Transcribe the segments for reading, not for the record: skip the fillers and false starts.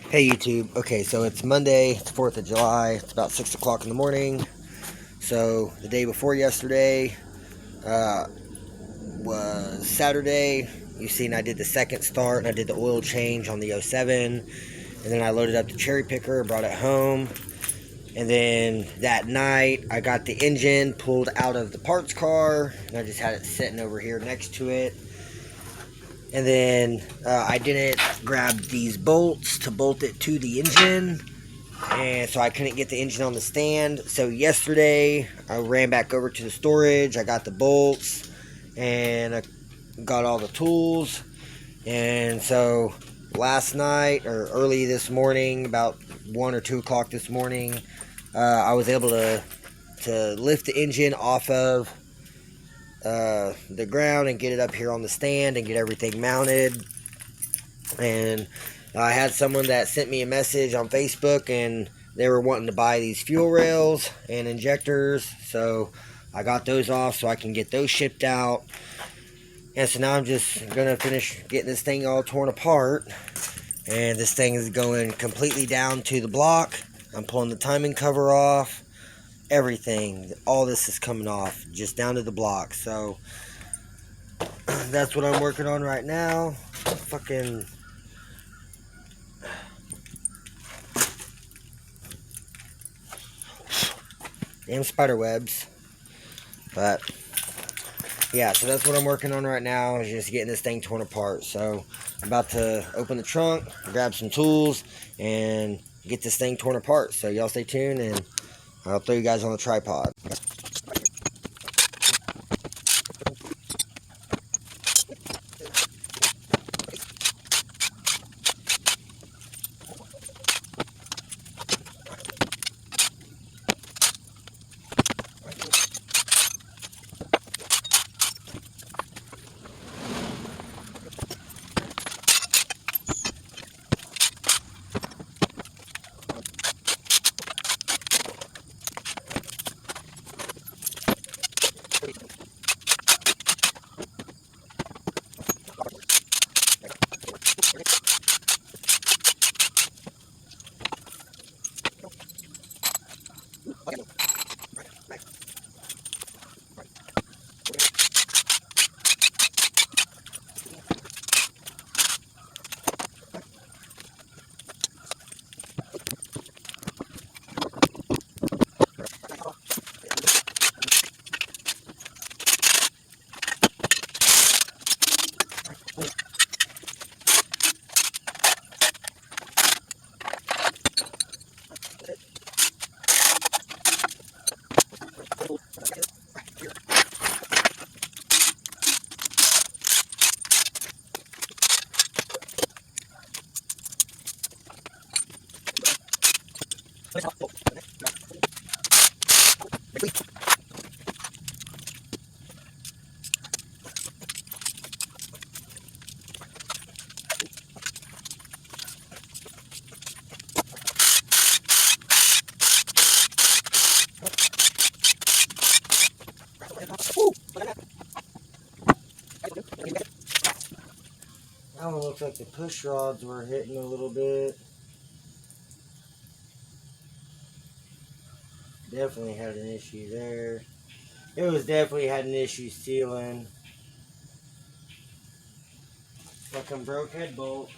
Hey YouTube. Okay, so it's Monday, it's 4th of July, it's about 6 o'clock in the morning. So the day before yesterday uh, was Saturday. You seen I did the second start and I did the oil change on the 07. And then I loaded up the cherry picker, brought it home. And then that night I got the engine pulled out of the parts car and I just had it sitting over here next to it. And then I didn't grab these bolts to bolt it to the engine, and so I couldn't get the engine on the stand. So yesterday I ran back over to the storage, I got the bolts, and I got all the tools. And so last night, or early this morning, about 1 or 2 o'clock this morning, I was able to lift the engine off of the ground and get it up here on the stand and get everything mounted. And I had someone that sent me a message on Facebook, and they were wanting to buy these fuel rails and injectors, so I got those off so I can get those shipped out. And so now I'm just gonna finish getting this thing all torn apart, and this thing is going completely down to the block. I'm pulling the timing cover off, everything, all this is coming off just down to the block. So that's what I'm working on right now. Fucking damn spider webs. But yeah, so that's what I'm working on right now, is just getting this thing torn apart. So I'm about to open the trunk, grab some tools, and get this thing torn apart. So y'all stay tuned, and I'll throw you guys on the tripod. That one looks like the push rods were hitting a little bit. Definitely had an issue there. It was definitely had an issue sealing. Fucking broke head bolt.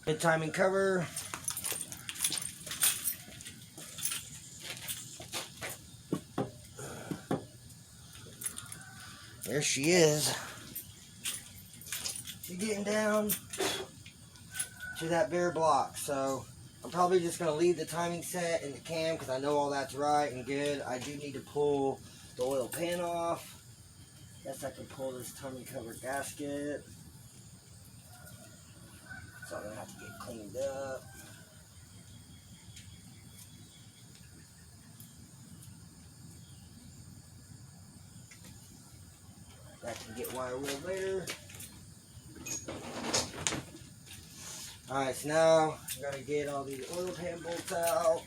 Good timing cover. There she is. She's getting down to that bare block. So I'm probably just going to leave the timing set in the cam because I know all that's right and good. I do need to pull the oil pan off. Guess I can pull this timing cover gasket. So I'm going to have to get cleaned up. That can get wire wheeled later. Alright, so now I'm going to get all these oil pan bolts out.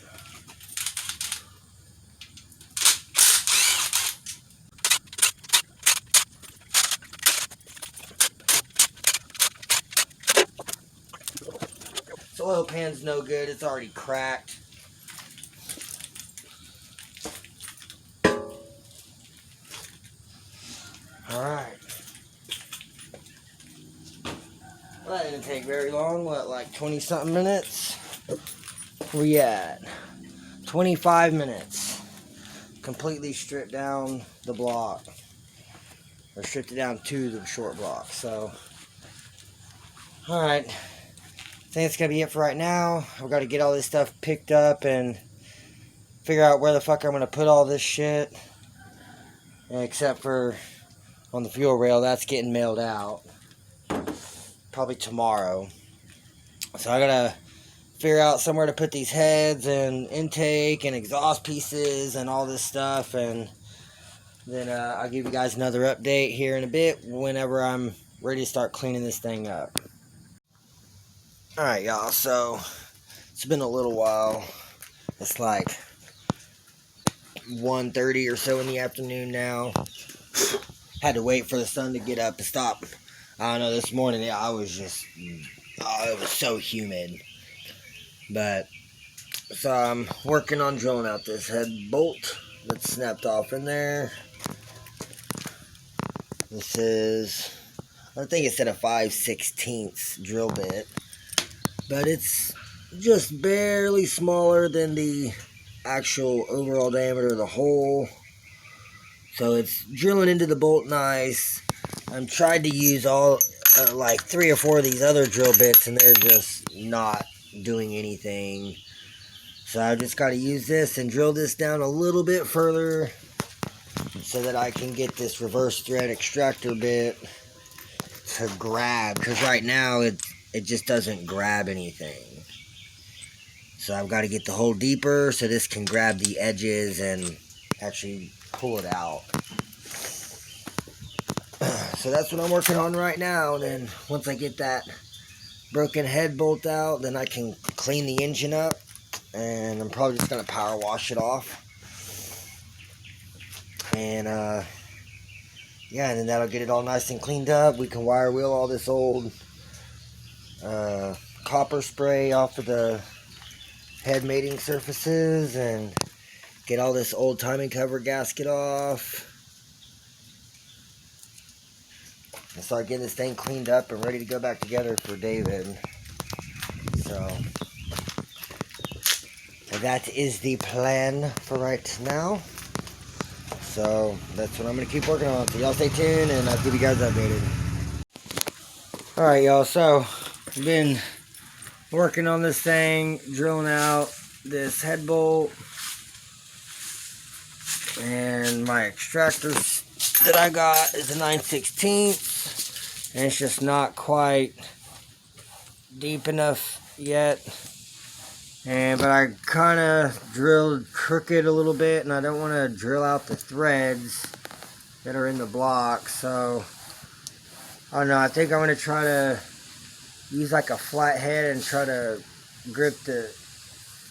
This oil pan's no good, it's already cracked. Alright. Well, that didn't take very long, what, like 20 something minutes? Where we at? 25 minutes. Completely stripped down the block. Or stripped it down to the short block, so. Alright. I think that's going to be it for right now. I've got to get all this stuff picked up and figure out where the fuck I'm going to put all this shit. Except for on the fuel rail, that's getting mailed out. Probably tomorrow. So I got to figure out somewhere to put these heads and intake and exhaust pieces and all this stuff. And then I'll give you guys another update here in a bit whenever I'm ready to start cleaning this thing up. Alright, y'all, so it's been a little while. It's like 1:30 or so in the afternoon now. Had to wait for the sun to get up and stop. I don't know, this morning I was just, it was so humid. But, so I'm working on drilling out this head bolt that snapped off in there. This is, I think it's at a 5/16 drill bit. But it's just barely smaller than the actual overall diameter of the hole. So it's drilling into the bolt nice. I'm trying to use all, like 3 or 4 of these other drill bits, and they're just not doing anything. So I just got to use this and drill this down a little bit further so that I can get this reverse thread extractor bit to grab. Because right now it just doesn't grab anything. So I've got to get the hole deeper so this can grab the edges and actually pull it out. So that's what I'm working on right now. And then once I get that broken head bolt out, then I can clean the engine up. And I'm probably just going to power wash it off. And yeah, and then that'll get it all nice and cleaned up. We can wire wheel all this old copper spray off of the head mating surfaces and get all this old timing cover gasket off and start getting this thing cleaned up and ready to go back together for David. So that is the plan for right now. So that's what I'm going to keep working on. So y'all stay tuned and I'll keep you guys updated. Alright y'all, so I've been working on this thing, drilling out this head bolt and my extractor that I got is a 9/16 and it's just not quite deep enough yet. But I kind of drilled crooked a little bit and I don't want to drill out the threads that are in the block, so I don't know, I think I'm going to try to use like a flat head and try to grip the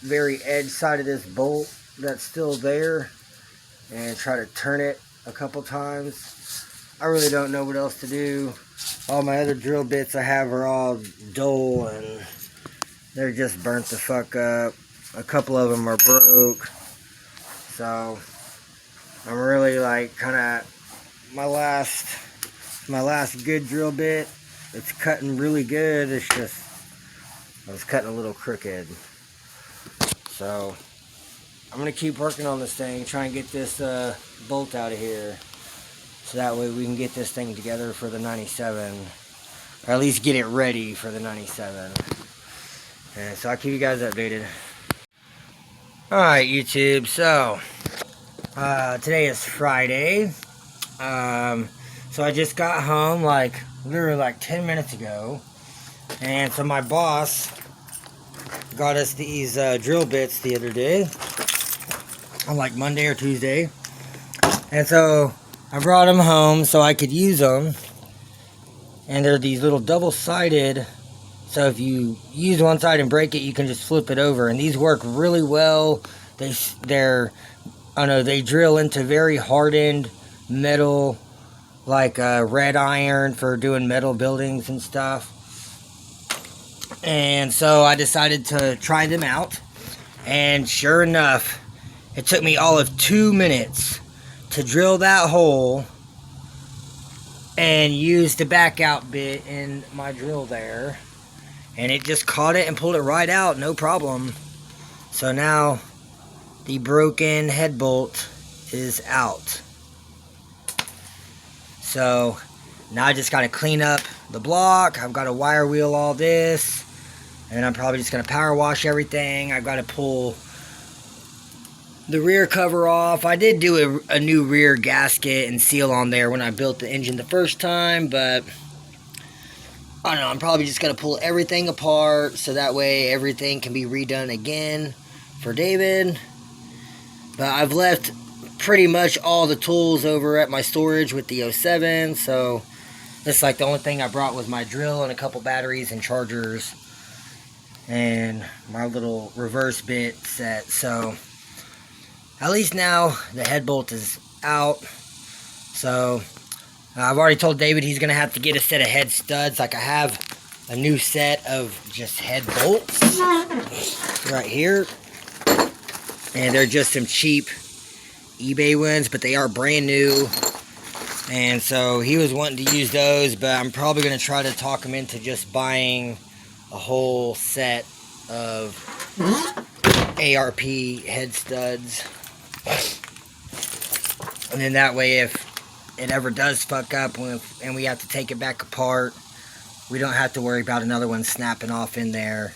very edge side of this bolt that's still there and try to turn it a couple times. I really don't know what else to do. All my other drill bits I have are all dull and they're just burnt the fuck up. A couple of them are broke. So I'm really like kind of my last good drill bit. It's cutting really good. It's just I was cutting a little crooked. So I'm gonna keep working on this thing, try and get this bolt out of here. so that way we can get this thing together for the 97, or at least get it ready for the 97. And so I'll keep you guys updated. Alright, YouTube, so today is Friday. So I just got home literally 10 minutes ago, and so my boss got us these drill bits the other day on Monday or Tuesday, and so I brought them home so I could use them. And they're these little double-sided, so if you use one side and break it, you can just flip it over, and these work really well. They drill into very hardened metal, like red iron for doing metal buildings and stuff. And so I decided to try them out, and sure enough, it took me all of 2 minutes to drill that hole and use the back out bit in my drill there, and it just caught it and pulled it right out, no problem. So now the broken head bolt is out. So now I just got to clean up the block. I've got to wire wheel all this, and I'm probably just going to power wash everything. I've got to pull the rear cover off. I did do a new rear gasket and seal on there when I built the engine the first time, but I don't know, I'm probably just going to pull everything apart so that way everything can be redone again for David. But I've left pretty much all the tools over at my storage with the 07, so this the only thing I brought was my drill and a couple batteries and chargers and my little reverse bit set. So at least now the head bolt is out. So I've already told David he's going to have to get a set of head studs. I have a new set of just head bolts right here. And they're just some cheap eBay ones, but they are brand new. And so he was wanting to use those, but I'm probably going to try to talk him into just buying a whole set of ARP head studs. And then that way, if it ever does fuck up and we have to take it back apart, we don't have to worry about another one snapping off in there.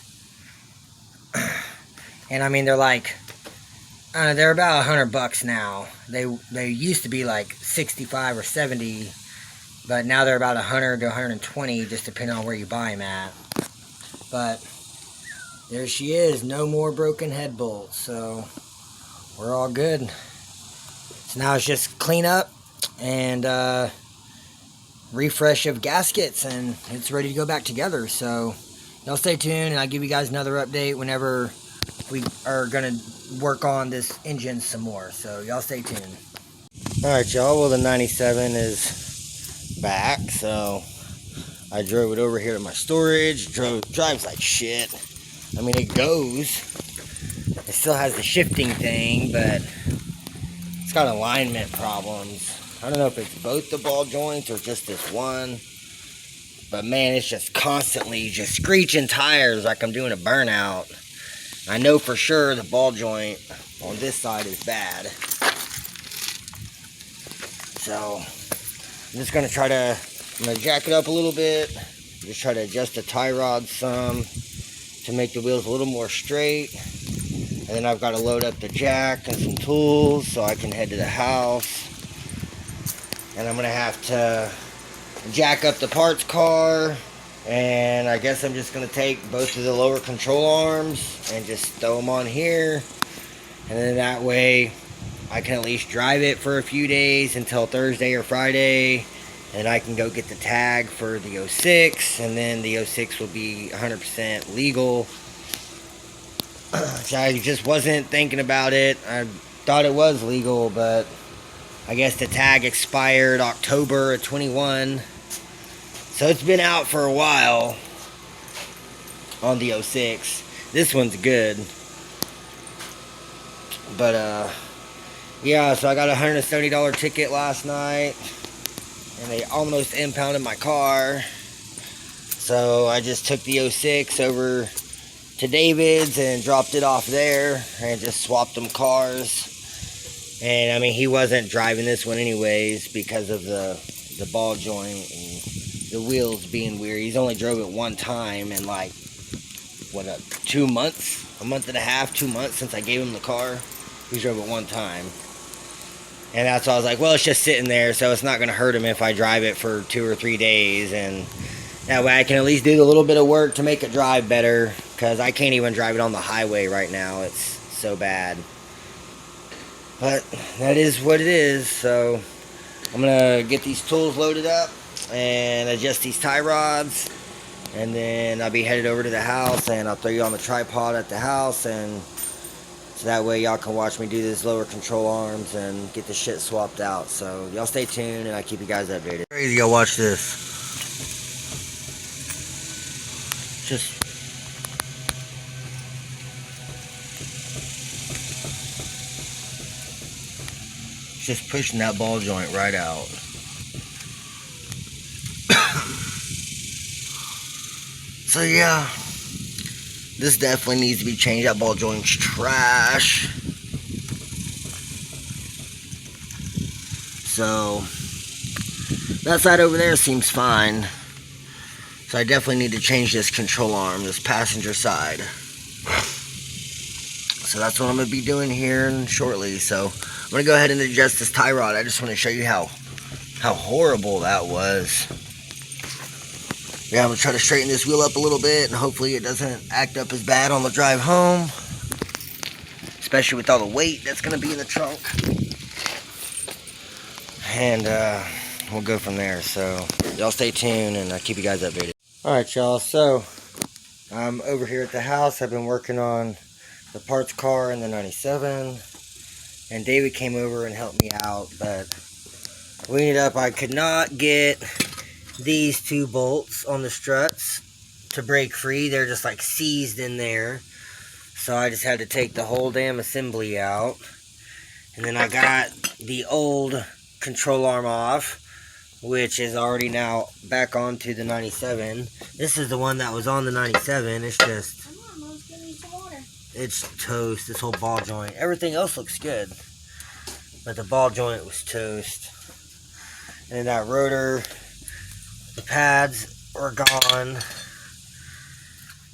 And I mean, they're about $100 now. They used to be 65 or 70, but now they're about 100 to 120, just depending on where you buy them at. But there she is, no more broken head bolts, so we're all good. So now it's just clean up and refresh of gaskets, and it's ready to go back together. So y'all stay tuned, and I'll give you guys another update whenever we are going to work on this engine some more. So y'all stay tuned. Alright, y'all, well, the 97 is back. So I drove it over here to my storage. Drives like shit. I mean, it goes. It still has the shifting thing, but it's got alignment problems. I don't know if it's both the ball joints or just this one. But man, it's just constantly just screeching tires like I'm doing a burnout. I know for sure the ball joint on this side is bad. So I'm just going to I'm going to jack it up a little bit. Just try to adjust the tie rod some to make the wheels a little more straight. And then I've got to load up the jack and some tools so I can head to the house. And I'm going to have to jack up the parts car. And I guess I'm just going to take both of the lower control arms and just throw them on here. And then that way I can at least drive it for a few days until Thursday or Friday. And I can go get the tag for the 06. And then the 06 will be 100% legal. So I just wasn't thinking about it. I thought it was legal, but I guess the tag expired October of 21. So it's been out for a while on the 06. This one's good. But, yeah, so I got a $170 ticket last night. And they almost impounded my car. So I just took the 06 over to David's and dropped it off there. And just swapped them cars. And I mean, he wasn't driving this one anyways because of the ball joint and the wheels being weird. He's only drove it one time in like, what, 2 months? A month and a half, 2 months since I gave him the car. He drove it one time. And that's why I was like, well, it's just sitting there, so it's not going to hurt him if I drive it for 2 or 3 days. And that way I can at least do a little bit of work to make it drive better, because I can't even drive it on the highway right now. It's so bad. But that is what it is. So I'm going to get these tools loaded up and adjust these tie rods. And then I'll be headed over to the house, and I'll throw you on the tripod at the house, and so that way y'all can watch me do this lower control arms and get the shit swapped out. So y'all stay tuned, and I'll keep you guys updated. Crazy, y'all watch this. Just pushing that ball joint right out. So yeah, this definitely needs to be changed. That ball joint's trash. So that side over there seems fine. So I definitely need to change this control arm, this passenger side. So that's what I'm going to be doing here shortly. So I'm going to go ahead and adjust this tie rod. I just want to show you how horrible that was. Yeah, I'm going to try to straighten this wheel up a little bit, and hopefully it doesn't act up as bad on the drive home. Especially with all the weight that's going to be in the trunk. And we'll go from there. So y'all stay tuned, and I'll keep you guys updated. Alright, y'all. So I'm over here at the house. I've been working on the parts car and the 97. And David came over and helped me out. But we ended up, I could not get these 2 bolts on the struts to break free. They're just like seized in there. So I just had to take the whole damn assembly out. And then I got the old control arm off, which is already now back onto the 97. This is the one that was on the 97. It's just, it's toast, this whole ball joint. Everything else looks good, but the ball joint was toast. And then that rotor, the pads were gone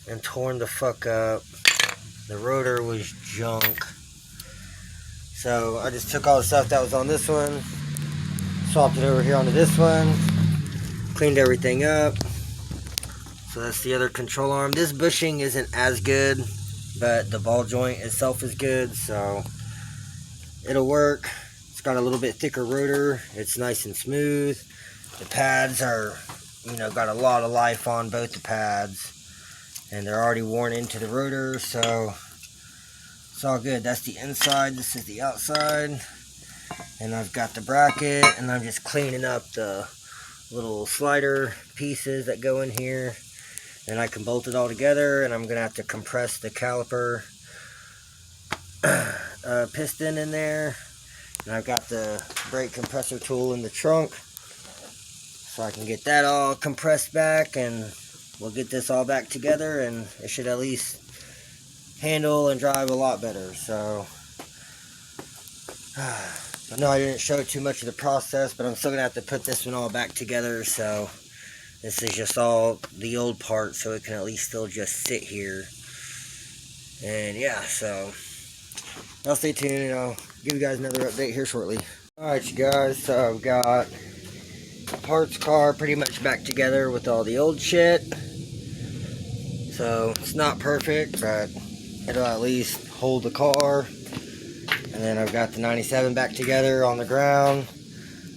and torn the fuck up. The rotor was junk. So I just took all the stuff that was on this one, swapped it over here onto this one, cleaned everything up. So that's the other control arm. This bushing isn't as good, but the ball joint itself is good, so it'll work. It's got a little bit thicker rotor. It's nice and smooth. The pads are, got a lot of life on both the pads, and they're already worn into the rotor, so it's all good. That's the inside. This is the outside. And I've got the bracket, and I'm just cleaning up the little slider pieces that go in here. And I can bolt it all together, and I'm going to have to compress the caliper piston in there. And I've got the brake compressor tool in the trunk, so I can get that all compressed back, and we'll get this all back together, and it should at least handle and drive a lot better. So I know I didn't show too much of the process, but I'm still going to have to put this one all back together. So this is just all the old part, so it can at least still just sit here. And yeah, so I'll stay tuned, and I'll give you guys another update here shortly. Alright, you guys, so I've got the parts car pretty much back together with all the old shit. So it's not perfect, but it'll at least hold the car. And then I've got the 97 back together on the ground.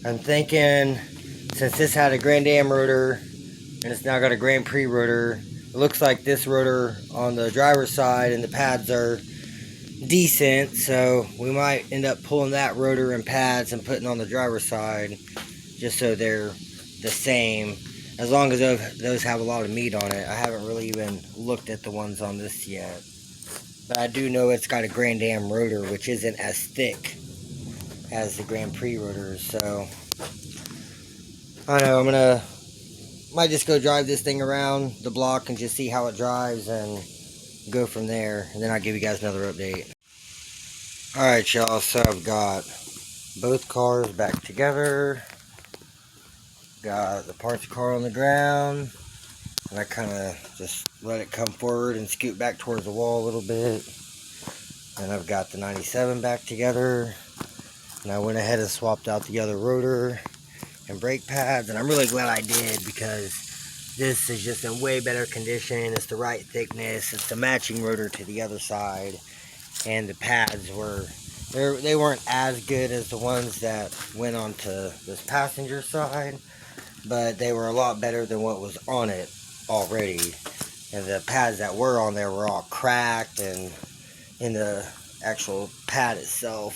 I'm thinking, since this had a Grand Am rotor, and it's now got a Grand Prix rotor, it looks like this rotor on the driver's side and the pads are decent, so we might end up pulling that rotor and pads and putting on the driver's side, just so they're the same, as long as those have a lot of meat on it. I haven't really even looked at the ones on this yet. But I do know it's got a Grand Am rotor, which isn't as thick as the Grand Prix rotors. So I don't know, might just go drive this thing around the block and just see how it drives and go from there. And then I'll give you guys another update. Alright, y'all, so I've got both cars back together. Got the parts car on the ground. And I kind of just let it come forward and scoot back towards the wall a little bit. And I've got the 97 back together. And I went ahead and swapped out the other rotor and brake pads. And I'm really glad I did, because this is just in way better condition. It's the right thickness. It's the matching rotor to the other side. And the pads they weren't as good as the ones that went onto this passenger side, but they were a lot better than what was on it already. And the pads that were on there were all cracked and in the actual pad itself.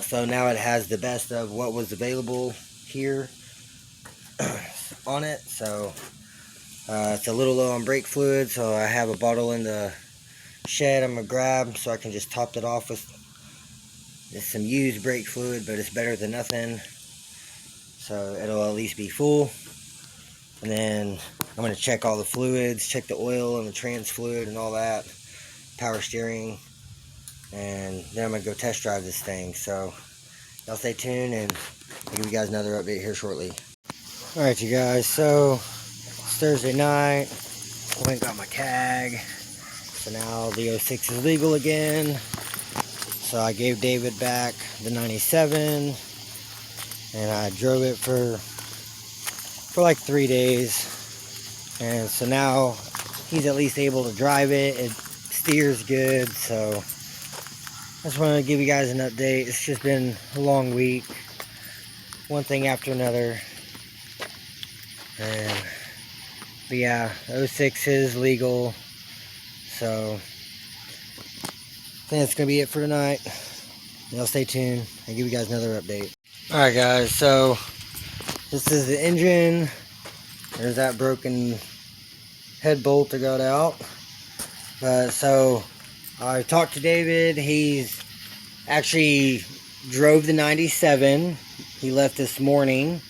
So now it has the best of what was available here on it. So it's a little low on brake fluid, so I have a bottle in the shed I'm gonna grab so I can just top it off with some used brake fluid, but it's better than nothing. So it'll at least be full. And then I'm gonna check all the fluids, check the oil and the trans fluid and all that, power steering, and then I'm gonna go test drive this thing. So y'all stay tuned, and I'll give you guys another update here shortly. Alright, you guys, so it's Thursday night. I went and got my CAG. So now the 06 is legal again. So I gave David back the 97, and I drove it for like 3 days. And so now he's at least able to drive it. It steers good. So I just wanted to give you guys an update. It's just been a long week, one thing after another. But yeah, 06 is legal. So I think that's going to be it for tonight. Y'all stay tuned. I'll give you guys another update. Alright guys, so this is the engine. There's that broken head bolt that got out. So I talked to David. He's actually drove the 97. He left this morning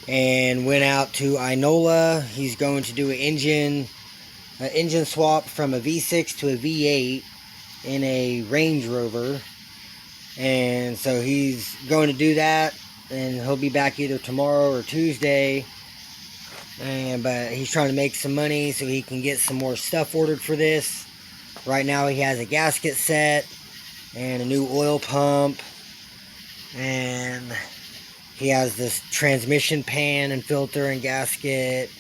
and went out to Inola. He's going to do an engine swap from a V6 to a V8 in a Range Rover. And so he's going to do that, and he'll be back either tomorrow or Tuesday. But he's trying to make some money so he can get some more stuff ordered for this. Right now he has a gasket set and a new oil pump, and he has this transmission pan and filter and gasket,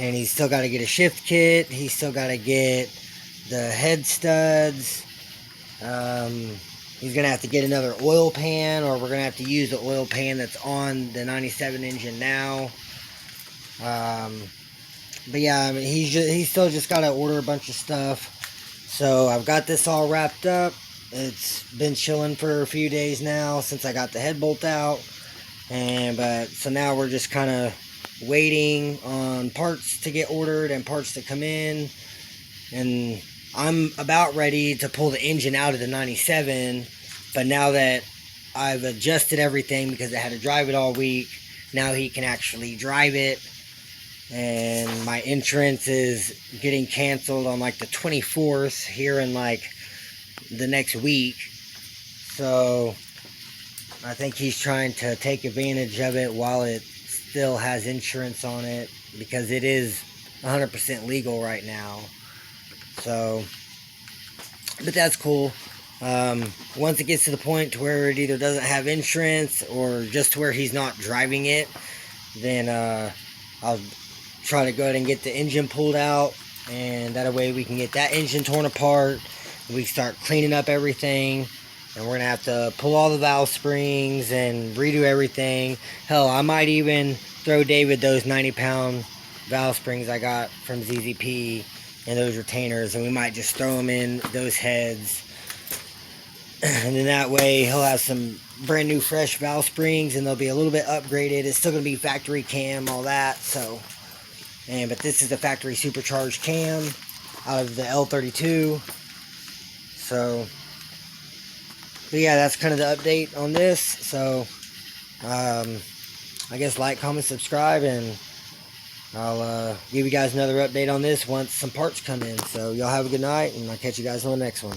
and he's still got to get a shift kit. He's still got to get the head studs. He's going to have to get another oil pan, or we're going to have to use the oil pan that's on the 97 engine now. But yeah, I mean, he's still just got to order a bunch of stuff. So I've got this all wrapped up. It's been chilling for a few days now since I got the head bolt out. So now we're just kind of waiting on parts to get ordered and parts to come in. And I'm about ready to pull the engine out of the 97, but now that I've adjusted everything, because I had to drive it all week, now he can actually drive it. And my insurance is getting canceled on like the 24th here in like the next week. So I think he's trying to take advantage of it while it still has insurance on it, because it is 100% legal right now. So, but that's cool. Once it gets to the point to where it either doesn't have insurance or just to where he's not driving it, then I'll try to go ahead and get the engine pulled out, and that way we can get that engine torn apart. We start cleaning up everything, and we're gonna have to pull all the valve springs and redo everything. Hell, I might even throw David those 90-pound valve springs I got from ZZP and those retainers, and we might just throw them in those heads. And then that way he'll have some brand new fresh valve springs, and they'll be a little bit upgraded. It's still gonna be factory cam, all that. So, but this is the factory supercharged cam out of the L32. So, but yeah, that's kind of the update on this. So, I guess like, comment, subscribe, and I'll give you guys another update on this once some parts come in. So y'all have a good night, and I'll catch you guys on the next one.